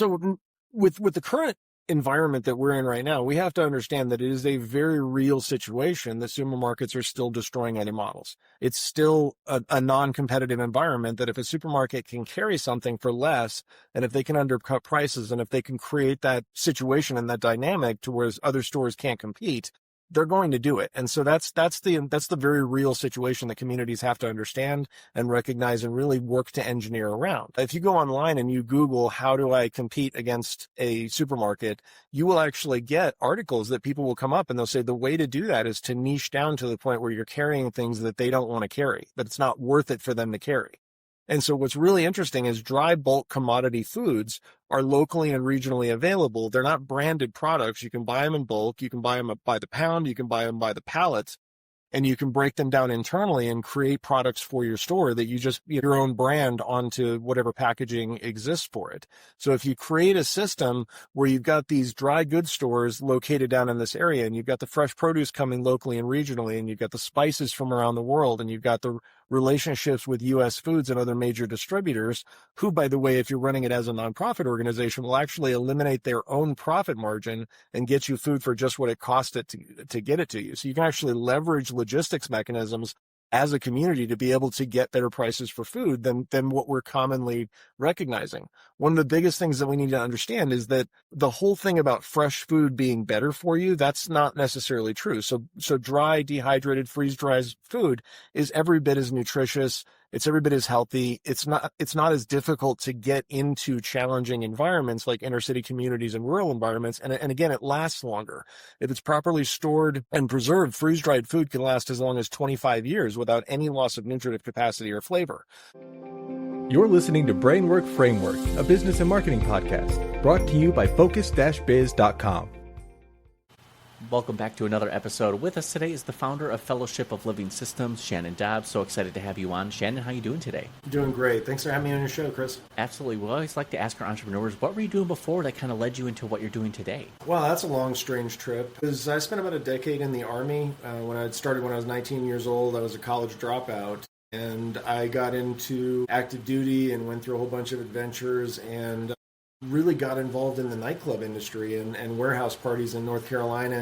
So with the current environment that we're in right now, we have to understand that it is a very real situation that supermarkets are still destroying any models. It's still a non-competitive environment that if a supermarket can carry something for less, and if they can undercut prices, and if they can create that situation and that dynamic to where other stores can't compete, they're going to do it. And so that's the very real situation that communities have to understand and recognize and really work to engineer around. If you go online and you Google, how do I compete against a supermarket, you will actually get articles that people will come up and they'll say the way to do that is to niche down to the point where you're carrying things that they don't want to carry, that it's not worth it for them to carry. And so what's really interesting is dry bulk commodity foods are locally and regionally available. They're not branded products. You can buy them in bulk. You can buy them by the pound. You can buy them by the pallet. And you can break them down internally and create products for your store that you just your own brand onto whatever packaging exists for it. So if you create a system where you've got these dry goods stores located down in this area, and you've got the fresh produce coming locally and regionally, and you've got the spices from around the world, and you've got the relationships with U.S. foods and other major distributors, who, by the way, if you're running it as a nonprofit organization, will actually eliminate their own profit margin and get you food for just what it cost it to get it to you. So you can actually leverage logistics mechanisms as a community to be able to get better prices for food than what we're commonly recognizing. One of the biggest things that we need to understand is that the whole thing about fresh food being better for you, that's not necessarily true. So dry, dehydrated, freeze-dried food is every bit as nutritious. It's every bit as healthy. It's not as difficult to get into challenging environments like inner city communities and rural environments. And again, it lasts longer. If it's properly stored and preserved, freeze-dried food can last as long as 25 years without any loss of nutritive capacity or flavor. You're listening to Brainwork Framework, a business and marketing podcast, brought to you by Focus-Biz.com. Welcome back to another episode. With us today is the founder of Fellowship of Living Systems, Shannon Dobbs. So excited to have you on. Shannon, how are you doing today? Doing great. Thanks for having me on your show, Chris. Absolutely. We always like to ask our entrepreneurs, what were you doing before that kind of led you into what you're doing today? Well, that's a long, strange trip. Because I spent about a decade in the Army. When I was 19 years old, I was a college dropout. And I got into active duty and went through a whole bunch of adventures and really got involved in the nightclub industry and warehouse parties in North Carolina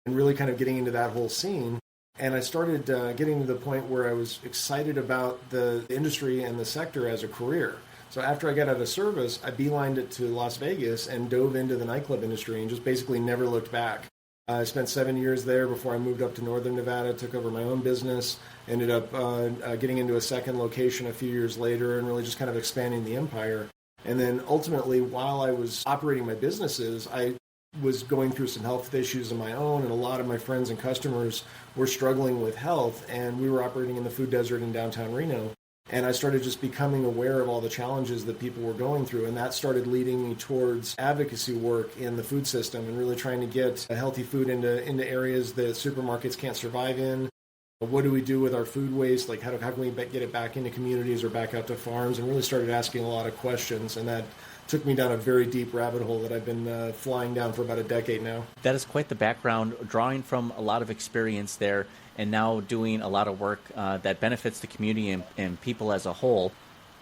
and really kind of getting into that whole scene. And I started getting to the point where I was excited about the industry and the sector as a career. So after I got out of service, I beelined it to Las Vegas and dove into the nightclub industry and just basically never looked back. I spent 7 years there before I moved up to Northern Nevada, took over my own business, ended up getting into a second location a few years later and really just kind of expanding the empire. And then ultimately, while I was operating my businesses, I was going through some health issues of my own, and a lot of my friends and customers were struggling with health, and we were operating in the food desert in downtown Reno. And I started just becoming aware of all the challenges that people were going through, and that started leading me towards advocacy work in the food system and really trying to get healthy food into areas that supermarkets can't survive in. What do we do with our food waste? Like, how can we get it back into communities or back out to farms? And really started asking a lot of questions. And that took me down a very deep rabbit hole that I've been flying down for about a decade now. That is quite the background, drawing from a lot of experience there and now doing a lot of work that benefits the community and people as a whole.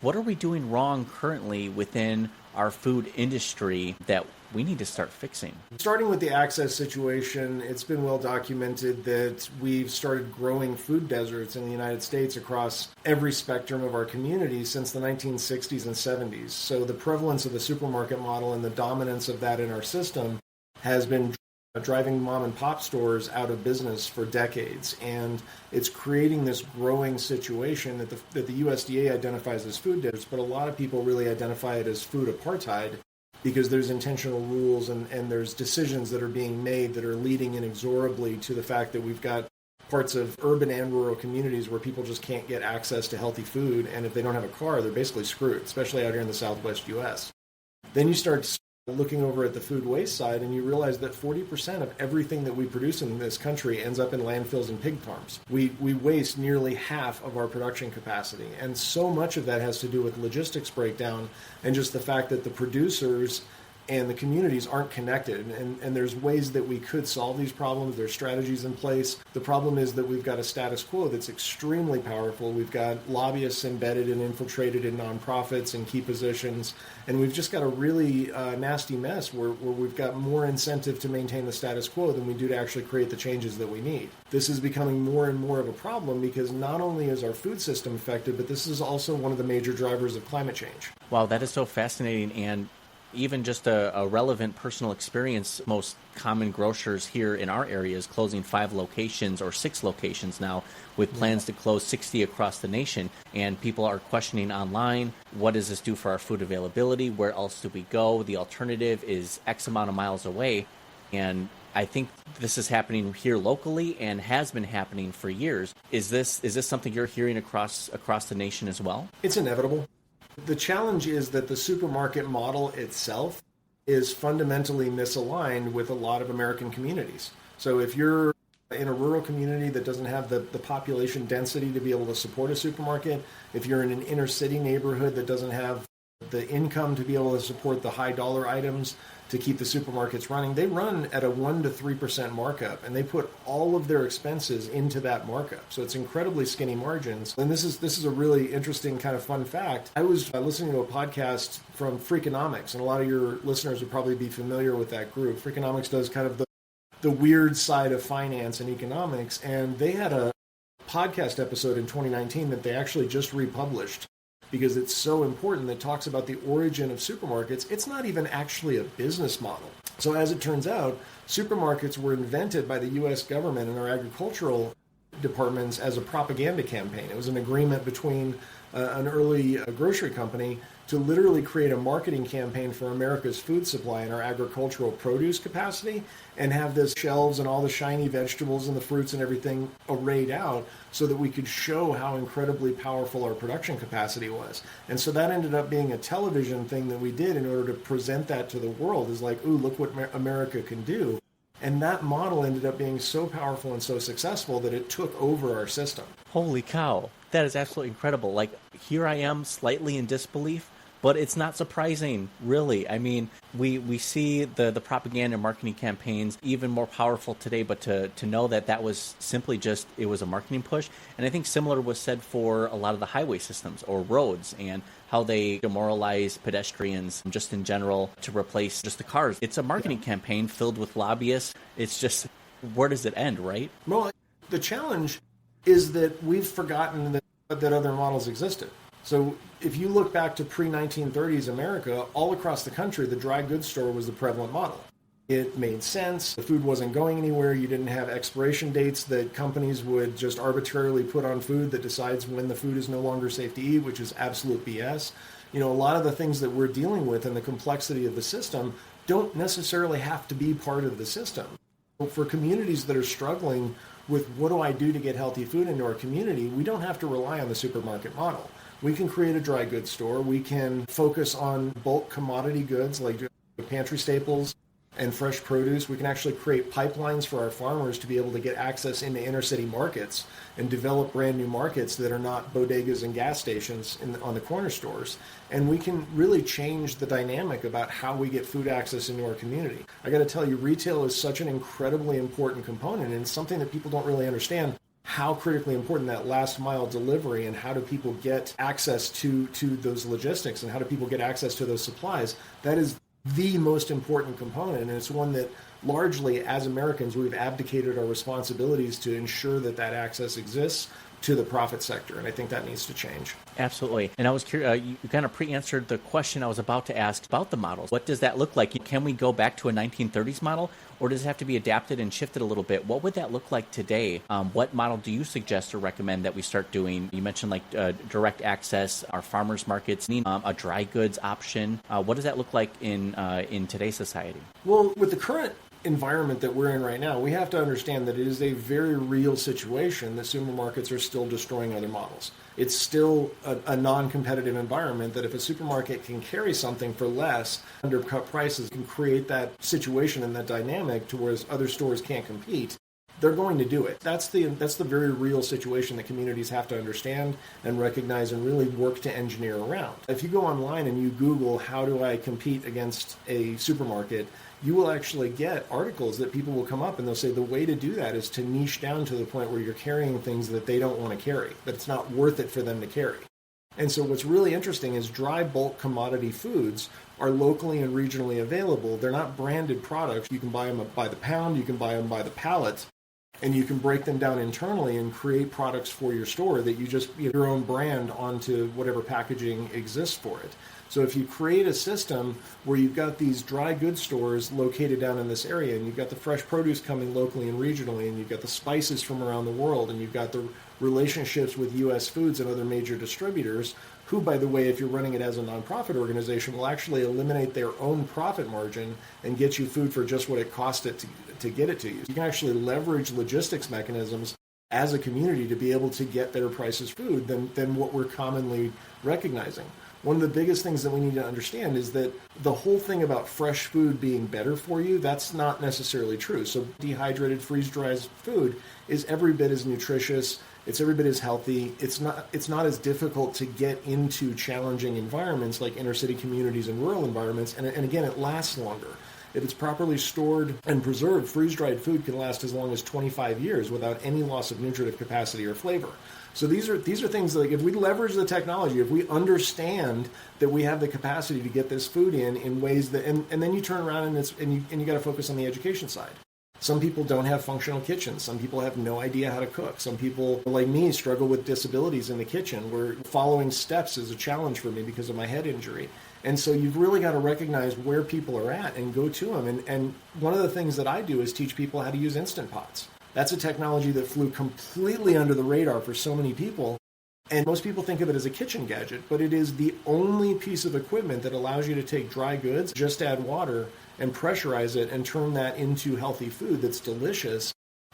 What are we doing wrong currently within our food industry that we need to start fixing? Starting with the access situation, it's been well documented that we've started growing food deserts in the United States across every spectrum of our community since the 1960s and 70s. So the prevalence of the supermarket model and the dominance of that in our system has been driving mom and pop stores out of business for decades. And it's creating this growing situation that the USDA identifies as food deserts, but a lot of people really identify it as food apartheid, because there's intentional rules and there's decisions that are being made that are leading inexorably to the fact that we've got parts of urban and rural communities where people just can't get access to healthy food. And if they don't have a car, they're basically screwed, especially out here in the Southwest U.S. Then you start looking over at the food waste side and you realize that 40% of everything that we produce in this country ends up in landfills and pig farms. We waste nearly half of our production capacity. And so much of that has to do with logistics breakdown and just the fact that the producers and the communities aren't connected. And there's ways that we could solve these problems. There's strategies in place. The problem is that we've got a status quo that's extremely powerful. We've got lobbyists embedded and infiltrated in nonprofits and key positions. And we've just got a really nasty mess where we've got more incentive to maintain the status quo than we do to actually create the changes that we need. This is becoming more and more of a problem because not only is our food system affected, but this is also one of the major drivers of climate change. Wow, that is so fascinating. And even just a relevant personal experience, most common grocers here in our area is closing 5 locations or 6 locations now, with plans to close 60 across the nation. And people are questioning online, what does this do for our food availability? Where else do we go? The alternative is X amount of miles away. And I think this is happening here locally and has been happening for years. Is this something you're hearing across the nation as well? It's inevitable. The challenge is that the supermarket model itself is fundamentally misaligned with a lot of American communities. So if you're in a rural community that doesn't have the population density to be able to support a supermarket, if you're in an inner city neighborhood that doesn't have the income to be able to support the high dollar items to keep the supermarkets running, they run at a 1% to 3% markup, and they put all of their expenses into that markup. So it's incredibly skinny margins. And this is a really interesting kind of fun fact. I was listening to a podcast from Freakonomics, and a lot of your listeners would probably be familiar with that group. Freakonomics does kind of the weird side of finance and economics, and they had a podcast episode in 2019 that they actually just republished because it's so important, that talks about the origin of supermarkets. It's not even actually a business model. So as it turns out, supermarkets were invented by the U.S. government and our agricultural departments as a propaganda campaign. It was an agreement between an early grocery company to literally create a marketing campaign for America's food supply and our agricultural produce capacity, and have this shelves and all the shiny vegetables and the fruits and everything arrayed out so that we could show how incredibly powerful our production capacity was. And so that ended up being a television thing that we did in order to present that to the world, is like, ooh, look what America can do. And that model ended up being so powerful and so successful that it took over our system. Holy cow. That is absolutely incredible. Like, here I am slightly in disbelief, but it's not surprising, really. I mean, we see the propaganda and marketing campaigns even more powerful today, but to know that was simply just, it was a marketing push. And I think similar was said for a lot of the highway systems or roads, and how they demoralize pedestrians just in general to replace just the cars. It's a marketing campaign filled with lobbyists. It's just, where does it end, right? Well, the challenge is that we've forgotten that other models existed. So if you look back to pre-1930s America, all across the country, the dry goods store was the prevalent model. It made sense. The food wasn't going anywhere. You didn't have expiration dates that companies would just arbitrarily put on food that decides when the food is no longer safe to eat, which is absolute BS. You know, a lot of the things that we're dealing with and the complexity of the system don't necessarily have to be part of the system. For communities that are struggling with what do I do to get healthy food into our community, we don't have to rely on the supermarket model. We can create a dry goods store. We can focus on bulk commodity goods like pantry staples and fresh produce. We can actually create pipelines for our farmers to be able to get access into inner city markets and develop brand new markets that are not bodegas and gas stations on the corner stores. And we can really change the dynamic about how we get food access into our community. I got to tell you, retail is such an incredibly important component, and it's something that people don't really understand how critically important that last mile delivery, and how do people get access to those logistics, and how do people get access to those supplies. That is the most important component, and it's one that largely, as Americans, we've abdicated our responsibilities to ensure that access exists to the profit sector, and I think that needs to change. Absolutely. And I was curious, you kind of pre-answered the question I was about to ask about the models. What does that look like? Can we go back to a 1930s model, or does it have to be adapted and shifted a little bit? What would that look like today? What model do you suggest or recommend that we start doing? You mentioned like direct access, our farmers markets, a dry goods option. What does that look like in today's society? Well, with the current environment that we're in right now, we have to understand that it is a very real situation that supermarkets are still destroying other models. It's still a non-competitive environment that if a supermarket can carry something for less, undercut prices, can create that situation and that dynamic to where other stores can't compete. they're going to do it. That's the very real situation that communities have to understand and recognize and really work to engineer around. If you go online and you Google, how do I compete against a supermarket, you will actually get articles that people will come up and they'll say the way to do that is to niche down to the point where you're carrying things that they don't want to carry, that it's not worth it for them to carry. And so what's really interesting is dry bulk commodity foods are locally and regionally available. They're not branded products. You can buy them by the pound, you can buy them by the pallet, and you can break them down internally and create products for your store that you just your own brand onto whatever packaging exists for it. So if you create a system where you've got these dry goods stores located down in this area, and you've got the fresh produce coming locally and regionally, and you've got the spices from around the world, and you've got the relationships with U.S. Foods and other major distributors, who, by the way, if you're running it as a nonprofit organization, will actually eliminate their own profit margin and get you food for just what it cost it to get it to you. You can actually leverage logistics mechanisms as a community to be able to get better prices food than what we're commonly recognizing. One of the biggest things that we need to understand is that the whole thing about fresh food being better for you, that's not necessarily true. So dehydrated, freeze-dried food is every bit as nutritious, it's every bit as healthy. It's not as difficult to get into challenging environments like inner city communities and rural environments. And again, it lasts longer. If it's properly stored and preserved, freeze-dried food can last as long as 25 years without any loss of nutritive capacity or flavor. So these are things like if we leverage the technology, if we understand that we have the capacity to get this food in ways that, and then you turn around and you got to focus on the education side. Some people don't have functional kitchens. Some people have no idea how to cook. Some people, like me, struggle with disabilities in the kitchen, where following steps is a challenge for me because of my head injury. And so you've really got to recognize where people are at and go to them. And one of the things that I do is teach people how to use Instant Pots. That's a technology that flew completely under the radar for so many people. And most people think of it as a kitchen gadget, but it is the only piece of equipment that allows you to take dry goods, just add water, and pressurize it and turn that into healthy food that's delicious,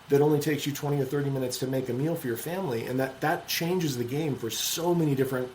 that only takes you 20 or 30 minutes to make a meal for your family. And that changes the game for so many different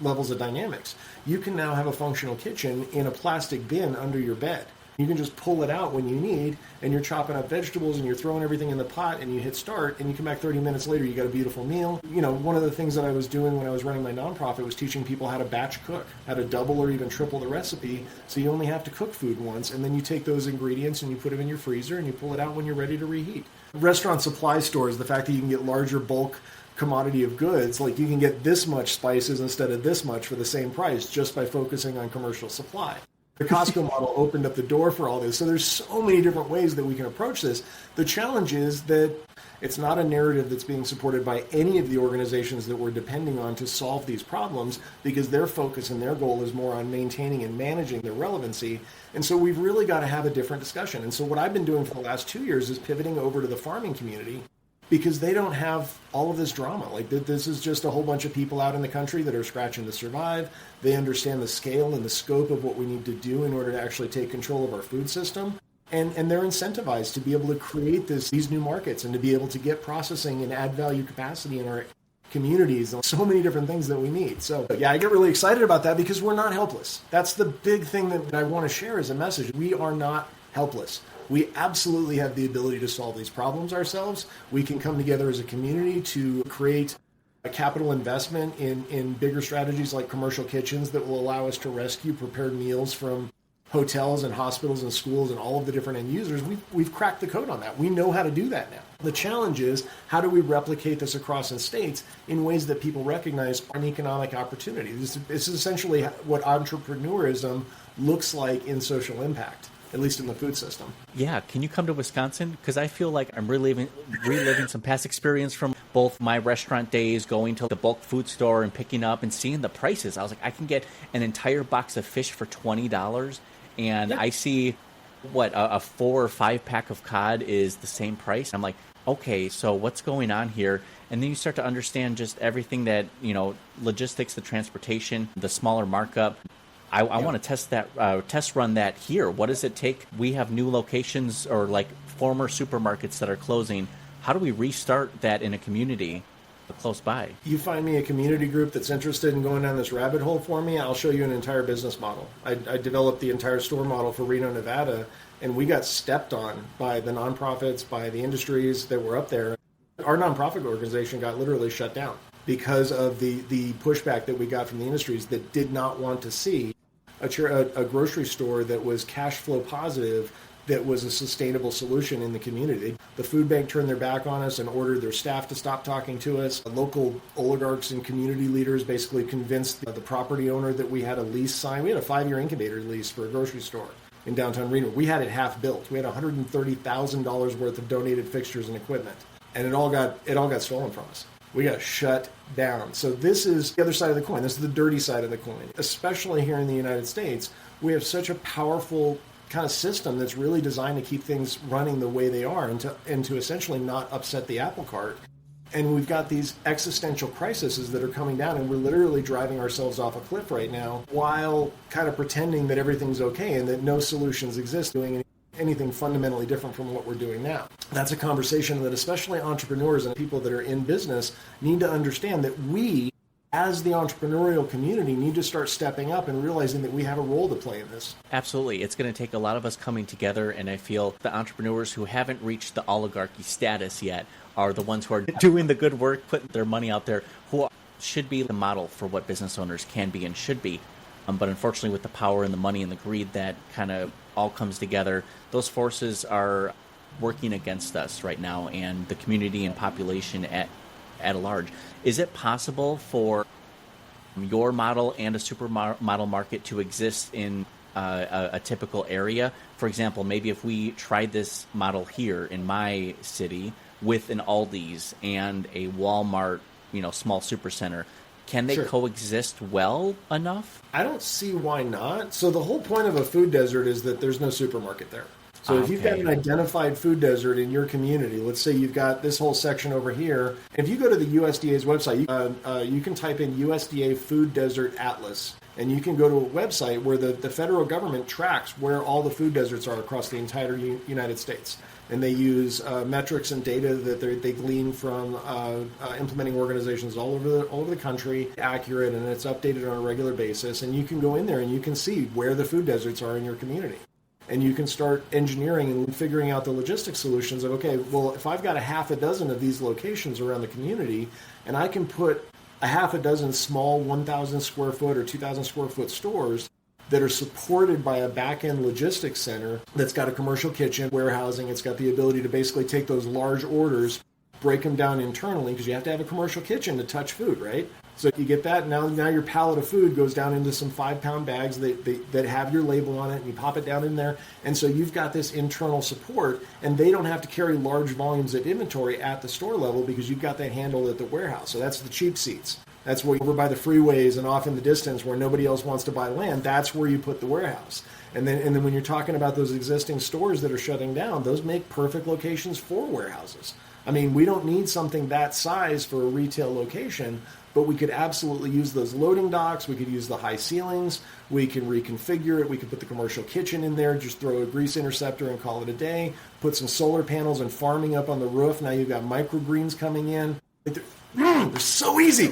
levels of dynamics. You can now have a functional kitchen in a plastic bin under your bed. You can just pull it out when you need, and you're chopping up vegetables and you're throwing everything in the pot, and you hit start, and you come back 30 minutes later, you got a beautiful meal. You know, one of the things that I was doing when I was running my nonprofit was teaching people how to batch cook, how to double or even triple the recipe, so you only have to cook food once, and then you take those ingredients and you put them in your freezer, and you pull it out when you're ready to reheat. Restaurant supply stores, the fact that you can get larger bulk commodity of goods, like you can get this much spices instead of this much for the same price just by focusing on commercial supply. The Costco model opened up the door for all this. So there's so many different ways that we can approach this. The challenge is that it's not a narrative that's being supported by any of the organizations that we're depending on to solve these problems, because their focus and their goal is more on maintaining and managing their relevancy. And so we've really got to have a different discussion. And so what I've been doing for the last 2 years is pivoting over to the farming community, because they don't have all of this drama. Like this is just a whole bunch of people out in the country that are scratching to survive. They understand the scale and the scope of what we need to do in order to actually take control of our food system. And they're incentivized to be able to create these new markets and to be able to get processing and add value capacity in our communities and so many different things that we need. So yeah, I get really excited about that because we're not helpless. That's the big thing that I want to share as a message. We are not helpless. We absolutely have the ability to solve these problems ourselves. We can come together as a community to create a capital investment in bigger strategies like commercial kitchens that will allow us to rescue prepared meals from hotels and hospitals and schools and all of the different end users. We've cracked the code on that. We know how to do that now. The challenge is, how do we replicate this across the states in ways that people recognize are an economic opportunity? This is essentially what entrepreneurism looks like in social impact, at least in the food system. Yeah, can you come to Wisconsin? Because I feel like I'm reliving some past experience from both my restaurant days, going to the bulk food store and picking up and seeing the prices. I was like, I can get an entire box of fish for $20, and I see a 4 or 5 pack of cod is the same price. I'm like, okay, so what's going on here? And then you start to understand just everything that, logistics, the transportation, the smaller markup. I want to test run that here. What does it take? We have new locations or like former supermarkets that are closing. How do we restart that in a community close by? You find me a community group that's interested in going down this rabbit hole for me, I'll show you an entire business model. I developed the entire store model for Reno, Nevada, and we got stepped on by the nonprofits, by the industries that were up there. Our nonprofit organization got literally shut down because of the pushback that we got from the industries that did not want to see a grocery store that was cash flow positive, that was a sustainable solution in the community. The food bank turned their back on us and ordered their staff to stop talking to us. Local oligarchs and community leaders basically convinced the property owner that we had a lease signed. We had a 5-year incubator lease for a grocery store in downtown Reno. We had it half built. We had $130,000 worth of donated fixtures and equipment, and it all got stolen from us. We got shut down. So this is the other side of the coin. This is the dirty side of the coin. Especially here in the United States, we have such a powerful kind of system that's really designed to keep things running the way they are and to essentially not upset the apple cart. And we've got these existential crises that are coming down, and we're literally driving ourselves off a cliff right now while kind of pretending that everything's okay and that no solutions exist doing anything fundamentally different from what we're doing now. That's a conversation that especially entrepreneurs and people that are in business need to understand, that we, as the entrepreneurial community, need to start stepping up and realizing that we have a role to play in this. Absolutely. It's going to take a lot of us coming together, and I feel the entrepreneurs who haven't reached the oligarchy status yet are the ones who are doing the good work, putting their money out there, who should be the model for what business owners can be and should be. But unfortunately, with the power and the money and the greed that kind of all comes together, those forces are working against us right now, and the community and population at large. Is it possible for your model and a supermodel market to exist in a typical area? For example, maybe if we tried this model here in my city with an Aldi's and a Walmart, small supercenter, can they coexist well enough? I don't see why not. So the whole point of a food desert is that there's no supermarket there. So if you've got an identified food desert in your community, let's say you've got this whole section over here. If you go to the USDA's website, you can type in USDA Food Desert Atlas, and you can go to a website where the federal government tracks where all the food deserts are across the entire United States. And they use metrics and data that they glean from implementing organizations all over the country, accurate, and it's updated on a regular basis. And you can go in there and you can see where the food deserts are in your community. And you can start engineering and figuring out the logistics solutions of, okay, well, if I've got a half a dozen of these locations around the community, and I can put a half a dozen small 1,000 square foot or 2,000 square foot stores that are supported by a back-end logistics center that's got a commercial kitchen, warehousing, it's got the ability to basically take those large orders, break them down internally, because you have to have a commercial kitchen to touch food, right? So you get that, now your pallet of food goes down into some 5-pound bags that have your label on it, and you pop it down in there. And so you've got this internal support, and they don't have to carry large volumes of inventory at the store level because you've got that handled at the warehouse. So that's the cheap seats. That's where over by the freeways and off in the distance where nobody else wants to buy land, that's where you put the warehouse. And then when you're talking about those existing stores that are shutting down, those make perfect locations for warehouses. I mean, we don't need something that size for a retail location, but we could absolutely use those loading docks. We could use the high ceilings. We can reconfigure it. We could put the commercial kitchen in there, just throw a grease interceptor and call it a day. Put some solar panels and farming up on the roof. Now you've got microgreens coming in. They're so easy.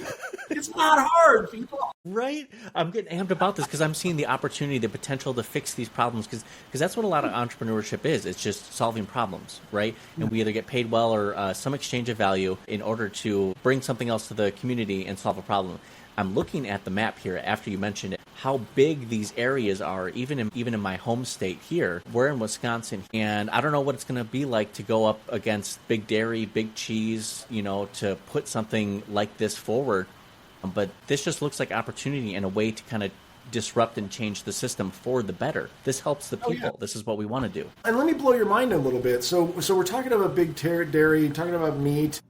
It's not hard, people. Right? I'm getting amped about this because I'm seeing the opportunity, the potential to fix these problems, because that's what a lot of entrepreneurship is. It's just solving problems, right? And we either get paid well or some exchange of value in order to bring something else to the community and solve a problem. I'm looking at the map here after you mentioned it, how big these areas are, even in my home state here. We're in Wisconsin, and I don't know what it's going to be like to go up against big dairy, big cheese, to put something like this forward. But this just looks like opportunity and a way to kind of disrupt and change the system for the better. This helps the people. This is what we want to do. And let me blow your mind a little bit. So we're talking about big dairy, talking about meat.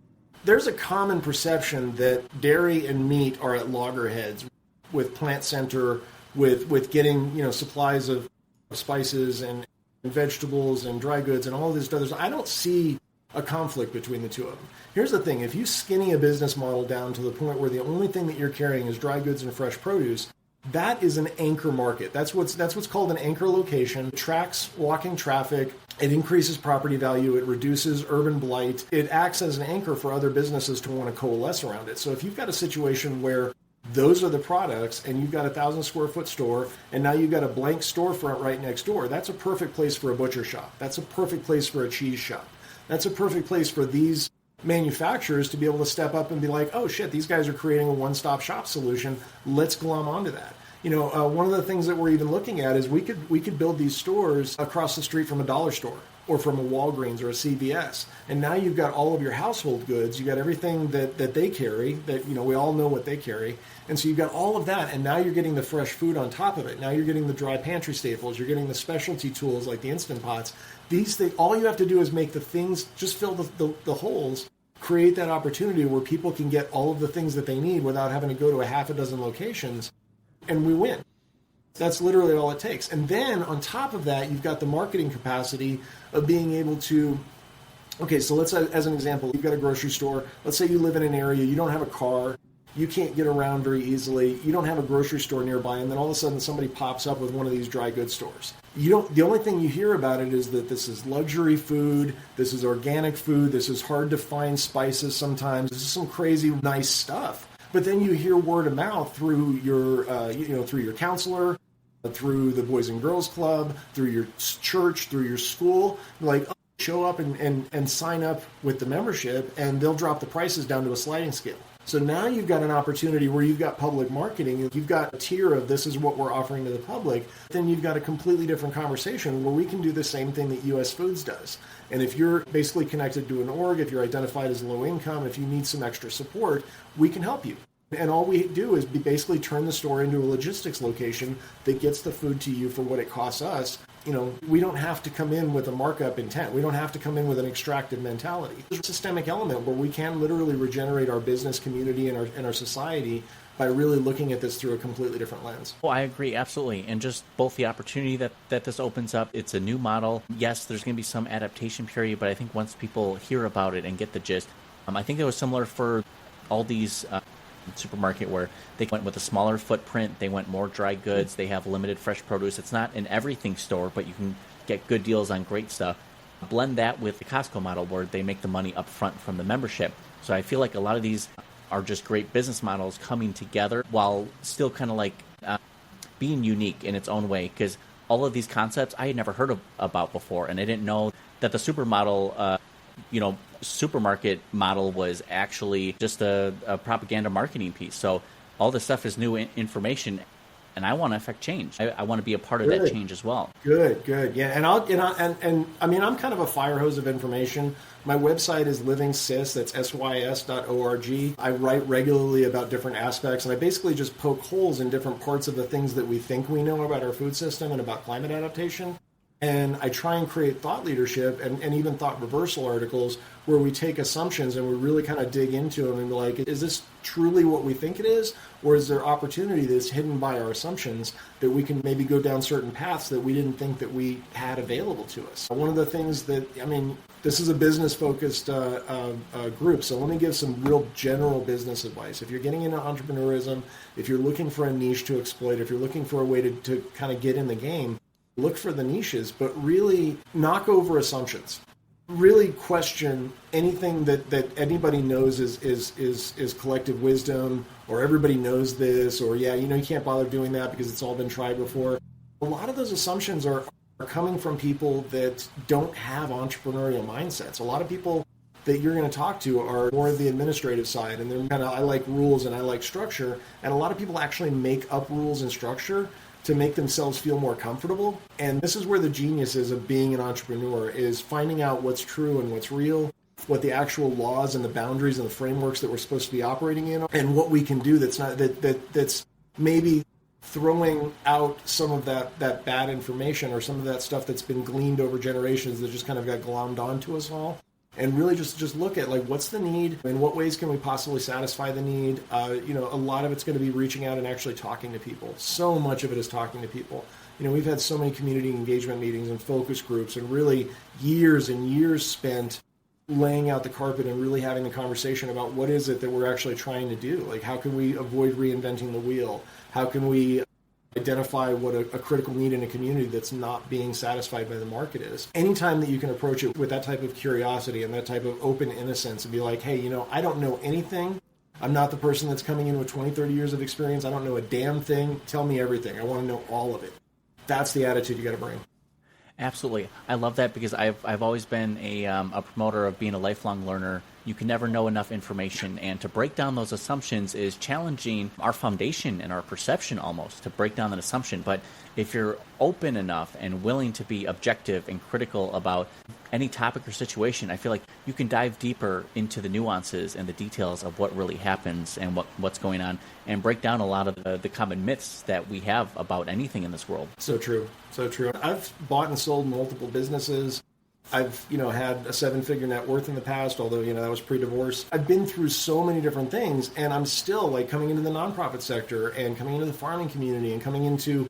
There's a common perception that dairy and meat are at loggerheads with Plant Center, with getting supplies of spices and vegetables and dry goods and all of this stuff. I don't see a conflict between the two of them. Here's the thing. If you skinny a business model down to the point where the only thing that you're carrying is dry goods and fresh produce, that is an anchor market. That's what's called an anchor location. It tracks walking traffic. It increases property value. It reduces urban blight. It acts as an anchor for other businesses to want to coalesce around it. So if you've got a situation where those are the products, and you've got a 1,000 square foot store, and now you've got a blank storefront right next door. That's a perfect place for a butcher shop. That's a perfect place for a cheese shop. That's a perfect place for these manufacturers to be able to step up and be like, oh shit, these guys are creating a one-stop shop solution. Let's glom onto that. One of the things that we're even looking at is we could build these stores across the street from a dollar store or from a Walgreens or a CVS. And now you've got all of your household goods. You've got everything that they carry, that, we all know what they carry. And so you've got all of that, and now you're getting the fresh food on top of it. Now you're getting the dry pantry staples. You're getting the specialty tools like the Instant Pots. These things, all you have to do is make the things, just fill the holes, create that opportunity where people can get all of the things that they need without having to go to a half a dozen locations, and we win. That's literally all it takes. And then on top of that, you've got the marketing capacity of being able to, okay, so let's, as an example, you've got a grocery store. Let's say you live in an area, you don't have a car, you can't get around very easily, you don't have a grocery store nearby, and then all of a sudden somebody pops up with one of these dry goods stores. The only thing you hear about it is that this is luxury food, this is organic food, this is hard to find spices sometimes, this is some crazy nice stuff. But then you hear word of mouth through your, through your counselor, through the Boys and Girls Club, through your church, through your school, like, oh, show up and sign up with the membership, and they'll drop the prices down to a sliding scale. So now you've got an opportunity where you've got public marketing, you've got a tier of this is what we're offering to the public, then you've got a completely different conversation where we can do the same thing that US Foods does. And if you're basically connected to an org, if you're identified as low income, if you need some extra support, we can help you. And all we do is basically turn the store into a logistics location that gets the food to you for what it costs us. We don't have to come in with a markup intent. We don't have to come in with an extractive mentality. There's a systemic element where we can literally regenerate our business community and our society by really looking at this through a completely different lens. Well, I agree, absolutely. And just both the opportunity that this opens up, it's a new model. Yes, there's going to be some adaptation period, but I think once people hear about it and get the gist, I think it was similar for all these supermarket where they went with a smaller footprint, they went more dry goods, they have limited fresh produce. It's not an everything store, but you can get good deals on great stuff. Blend that with the Costco model where they make the money up front from the membership. So I feel like a lot of these are just great business models coming together while still kind of like being unique in its own way, because all of these concepts I had never heard about before, and I didn't know that the supermarket model was actually just a propaganda marketing piece. So all this stuff is new information, and I want to affect change. I want to be a part of that change as well. Good. Yeah, and I'm kind of a fire hose of information. My website is livingsys, that's sys.org. I write regularly about different aspects, and I basically just poke holes in different parts of the things that we think we know about our food system and about climate adaptation. And I try and create thought leadership and even thought reversal articles where we take assumptions and we really kind of dig into them and be like, is this truly what we think it is? Or is there opportunity that's hidden by our assumptions that we can maybe go down certain paths that we didn't think that we had available to us? One of the things this is a business-focused group, so let me give some real general business advice. If you're getting into entrepreneurism, if you're looking for a niche to exploit, if you're looking for a way to kind of get in the game, look for the niches, but really knock over assumptions. Really question anything that anybody knows is collective wisdom, or everybody knows this, or you can't bother doing that because it's all been tried before. A lot of those assumptions are coming from people that don't have entrepreneurial mindsets. A lot of people that you're going to talk to are more of the administrative side, and they're kind of, I like rules and I like structure, and a lot of people actually make up rules and structure to make themselves feel more comfortable. And this is where the genius is of being an entrepreneur, is finding out what's true and what's real, what the actual laws and the boundaries and the frameworks that we're supposed to be operating in, and what we can do that's maybe throwing out some of that bad information or some of that stuff that's been gleaned over generations that just kind of got glommed onto us all. And really just look at, like, what's the need? In what ways can we possibly satisfy the need? A lot of it's going to be reaching out and actually talking to people. So much of it is talking to people. We've had so many community engagement meetings and focus groups, and really years and years spent laying out the carpet and really having the conversation about what is it that we're actually trying to do? Like, how can we avoid reinventing the wheel? How can we identify what a critical need in a community that's not being satisfied by the market is? Anytime that you can approach it with that type of curiosity and that type of open innocence and be like, hey, I don't know anything, I'm not the person that's coming in with 20, 30 years of experience. I don't know a damn thing. Tell me everything. I want to know all of it. That's the attitude you got to bring. Absolutely. I love that because I've always been a promoter of being a lifelong learner. You can never know enough information, and to break down those assumptions is challenging our foundation and our perception almost, to break down that assumption. But if you're open enough and willing to be objective and critical about any topic or situation, I feel like you can dive deeper into the nuances and the details of what really happens and what's going on, and break down a lot of the common myths that we have about anything in this world. So true. So true. I've bought and sold multiple businesses. I've, had a 7-figure net worth in the past, although, that was pre-divorce. I've been through so many different things, and I'm still like coming into the nonprofit sector and coming into the farming community and coming into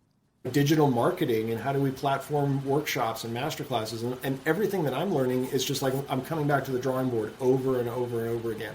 digital marketing and how do we platform workshops and masterclasses, and everything that I'm learning is just like I'm coming back to the drawing board over and over and over again.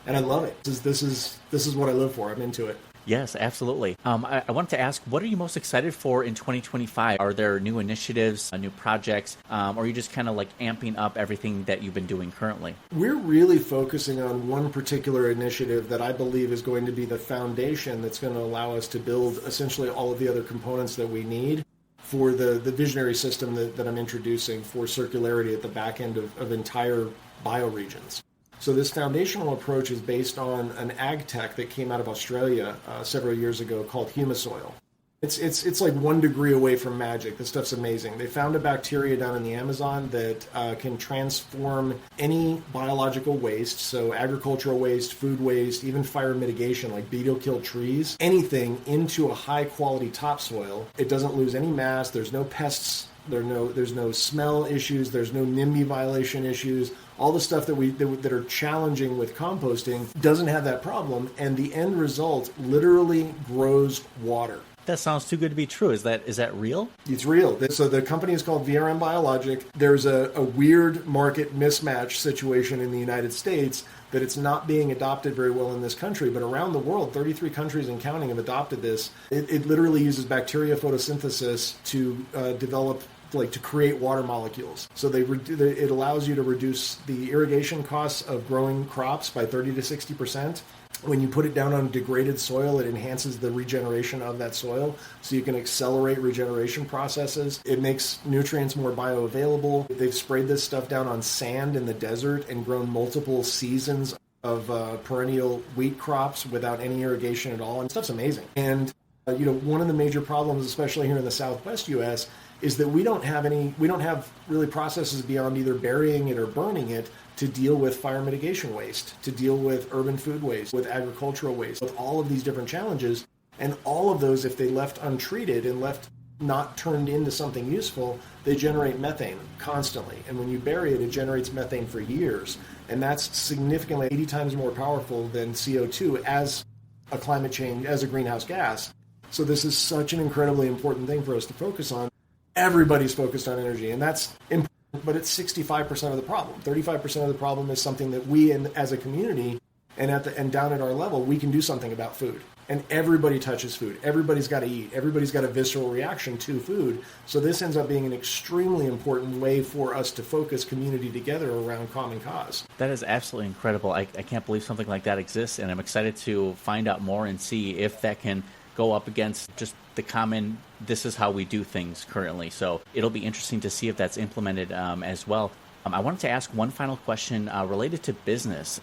And I love it. This is what I live for. I'm into it. Yes, absolutely. I wanted to ask, what are you most excited for in 2025? Are there new initiatives, new projects, or are you just kind of like amping up everything that you've been doing currently? We're really focusing on one particular initiative that I believe is going to be the foundation that's going to allow us to build essentially all of the other components that we need for the visionary system that I'm introducing for circularity at the back end of entire bioregions. So this foundational approach is based on an ag tech that came out of Australia several years ago called Mycelial. It's like 1 degree away from magic. This stuff's amazing. They found a bacteria down in the Amazon that can transform any biological waste, so agricultural waste, food waste, even fire mitigation like beetle-killed trees, anything into a high-quality topsoil. It doesn't lose any mass. There's no pests. There's no smell issues. There's no NIMBY violation issues. All the stuff that are challenging with composting doesn't have that problem, and the end result literally grows water. That sounds too good to be true. Is that real? It's real. So the company is called VRM Biologic. There's a weird market mismatch situation in the United States that it's not being adopted very well in this country, but around the world, 33 countries and counting have adopted this. It literally uses bacteria photosynthesis to develop, to create water molecules. So it allows you to reduce the irrigation costs of growing crops by 30 to 60%. When you put it down on degraded soil, it enhances the regeneration of that soil, so you can accelerate regeneration processes. It makes nutrients more bioavailable. They've sprayed this stuff down on sand in the desert and grown multiple seasons of perennial wheat crops without any irrigation at all, and stuff's amazing. And one of the major problems, especially here in the Southwest U.S., is that we don't have really processes beyond either burying it or burning it to deal with fire mitigation waste, to deal with urban food waste, with agricultural waste, with all of these different challenges. And all of those, if they left untreated and left not turned into something useful, they generate methane constantly. And when you bury it, it generates methane for years. And that's significantly 80 times more powerful than CO2 as a climate change, as a greenhouse gas. So this is such an incredibly important thing for us to focus on. Everybody's focused on energy, and that's important, but it's 65% of the problem. 35% of the problem is something that we, as a community, and down at our level, we can do something about food. And everybody touches food. Everybody's got to eat. Everybody's got a visceral reaction to food. So this ends up being an extremely important way for us to focus community together around common cause. That is absolutely incredible. I can't believe something like that exists, and I'm excited to find out more and see if that can go up against just the common, this is how we do things currently. So it'll be interesting to see if that's implemented as well. I wanted to ask one final question related to business.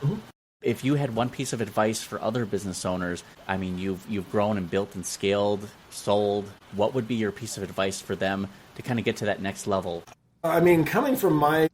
Mm-hmm. If you had one piece of advice for other business owners, I mean, you've grown and built and scaled, sold, what would be your piece of advice for them to kind of get to that next level? I mean, coming from my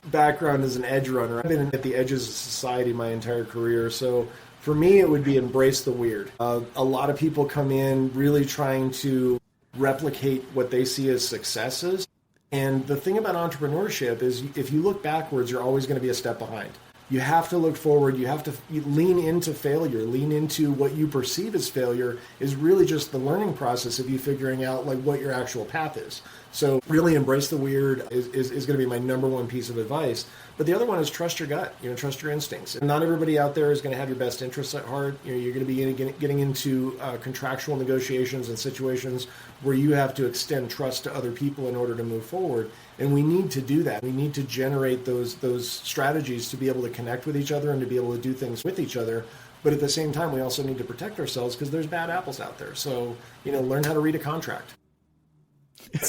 background as an edge runner, I've been at the edges of society my entire career. So for me, it would be embrace the weird. A lot of people come in really trying to replicate what they see as successes. And the thing about entrepreneurship is if you look backwards, you're always going to be a step behind. You have to look forward. You have to lean into failure, lean into what you perceive as failure is really just the learning process of you figuring out like what your actual path is. So really embrace the weird is going to be my number one piece of advice. But the other one is trust your gut, trust your instincts. And not everybody out there is going to have your best interests at heart. You're going to be getting into contractual negotiations and situations where you have to extend trust to other people in order to move forward. And we need to do that. We need to generate those strategies to be able to connect with each other and to be able to do things with each other. But at the same time, we also need to protect ourselves because there's bad apples out there. So, learn how to read a contract.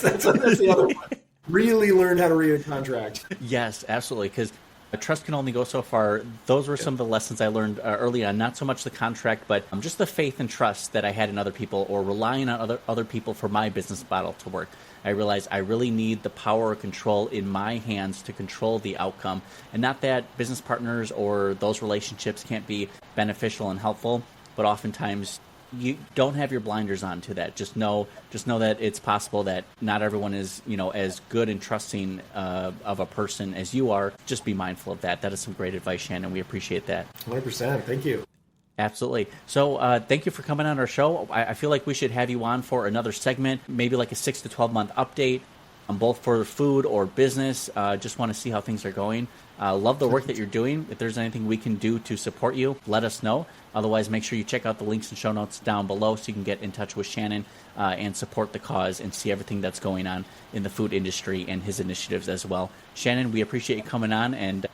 That's the other one. Really learn how to read a contract. Yes, absolutely, because trust can only go so far. Those were some of the lessons I learned early on, not so much the contract, but just the faith and trust that I had in other people or relying on other people for my business model to work. I realized I really need the power or control in my hands to control the outcome. And not that business partners or those relationships can't be beneficial and helpful, but oftentimes you don't have your blinders on to that. Just know that it's possible that not everyone is, as good and trusting of a person as you are. Just be mindful of that. That is some great advice, Shannon. We appreciate that. 100%. Thank you. Absolutely. So thank you for coming on our show. I feel like we should have you on for another segment, maybe like a 6 to 12 month update on both for food or business. Just want to see how things are going. Love the work that you're doing. If there's anything we can do to support you, let us know. Otherwise, make sure you check out the links and show notes down below so you can get in touch with Shannon and support the cause and see everything that's going on in the food industry and his initiatives as well. Shannon, we appreciate you coming on and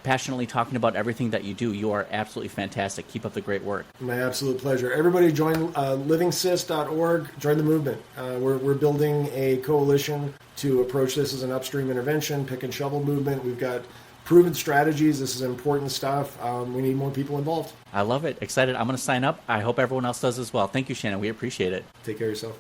passionately talking about everything that you do. You are absolutely fantastic. Keep up the great work. My absolute pleasure. Everybody join livingsys.org. Join the movement. We're building a coalition to approach this as an upstream intervention, pick and shovel movement. We've got proven strategies. This is important stuff. We need more people involved. I love it. Excited. I'm going to sign up. I hope everyone else does as well. Thank you, Shannon. We appreciate it. Take care of yourself.